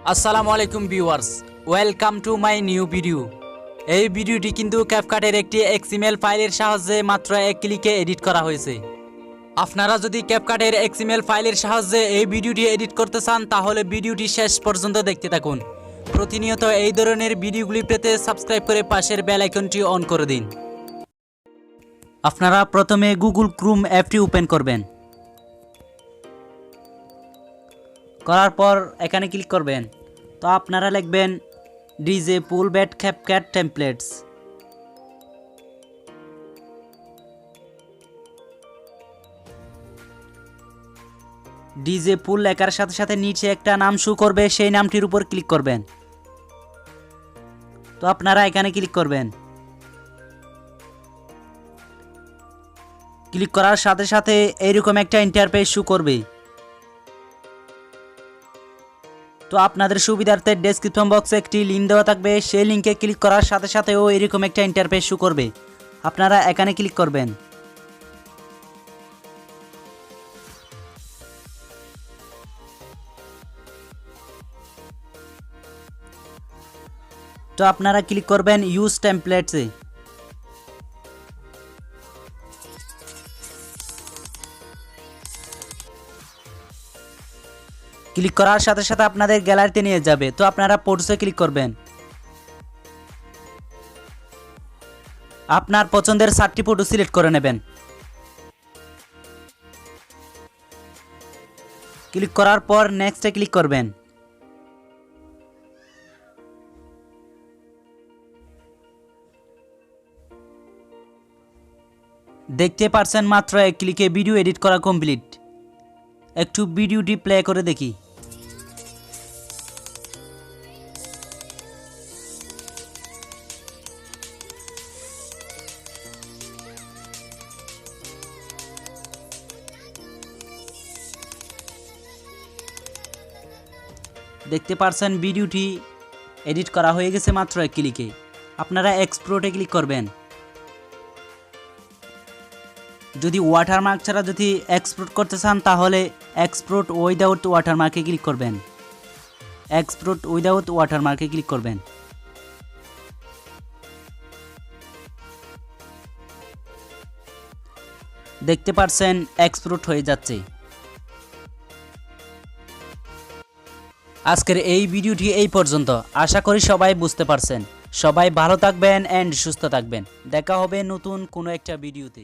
আসসালামু আলাইকুম viewers, welcome to my new video. এই ভিডিওটি কিন্তু ক্যাপকাটের একটি এক্সএমএল ফাইলের সাহায্যে মাত্র এক ক্লিকে এডিট করা হয়েছে। আপনারা যদি ক্যাপকাটের এক্সএমএল ফাইলের সাহায্যে এই ভিডিওটি এডিট করতে চান তাহলে ভিডিওটি শেষ পর্যন্ত দেখতে থাকুন। প্রতিনিয়ত এই ধরনের ভিডিওগুলি পেতে সাবস্ক্রাইব করে পাশের বেল আইকনটি অন করে দিন। আপনারা প্রথমে গুগল ক্রোম অ্যাপটি ওপেন করবেন। করার পর এখানে ক্লিক করবেন। তো আপনারা লিখবেন ডিজে পুল ব্যাট ক্যাপকাট টেমপ্লেটস। ডিজে পুল লেখার সাথে সাথে নিচে একটা নাম শো করবে, সেই নামটির উপর ক্লিক করবেন। তো আপনারা এখানে ক্লিক করবেন। ক্লিক করার সাথে সাথে এইরকম একটা ইন্টারফেস শো করবে। তো আপনাদের সুবিধার্থে ডেসক্রিপশন বক্সে একটি লিঙ্ক দেওয়া থাকবে, সেই লিঙ্কে ক্লিক করার সাথে সাথেও এরকম একটা ইন্টারফেস শো করবে। আপনারা এখানে ক্লিক করবেন। তো আপনারা ক্লিক করবেন ইউজ টেমপ্লেটসে। ক্লিক করার সাথে সাথে আপনাদের গ্যালারিতে নিয়ে যাবে। তো আপনারা ফটোসে ক্লিক করবেন। আপনার পছন্দের 4টি ফটো সিলেক্ট করে নেবেন। ক্লিক করার পর নেক্সটে ক্লিক করবেন। দেখতে পারছেন মাত্র এক ক্লিকে ভিডিও এডিট করা কমপ্লিট। একটু ভিডিওটি প্লে করে দেখি। দেখতে পারছেন ভিডিওটি এডিট করা হয়ে গেছে মাত্র এক ক্লিকে। আপনারা এক্সপোর্টে ক্লিক করবেন। যদি ওয়াটারমার্ক ছাড়া যদি এক্সপোর্ট করতে চান তাহলে এক্সপোর্ট উইদাউট ওয়াটারমার্কে ক্লিক করবেন। এক্সপোর্ট উইদাউট ওয়াটারমার্কে ক্লিক করবেন। দেখতে পাচ্ছেন এক্সপোর্ট হয়ে যাচ্ছে। আজকের এই ভিডিওটি এই পর্যন্ত। আশা করি সবাই বুঝতে পারছেন। সবাই ভালো থাকবেন এন্ড সুস্থ থাকবেন। দেখা হবে নতুন কোনো একটা ভিডিওতে।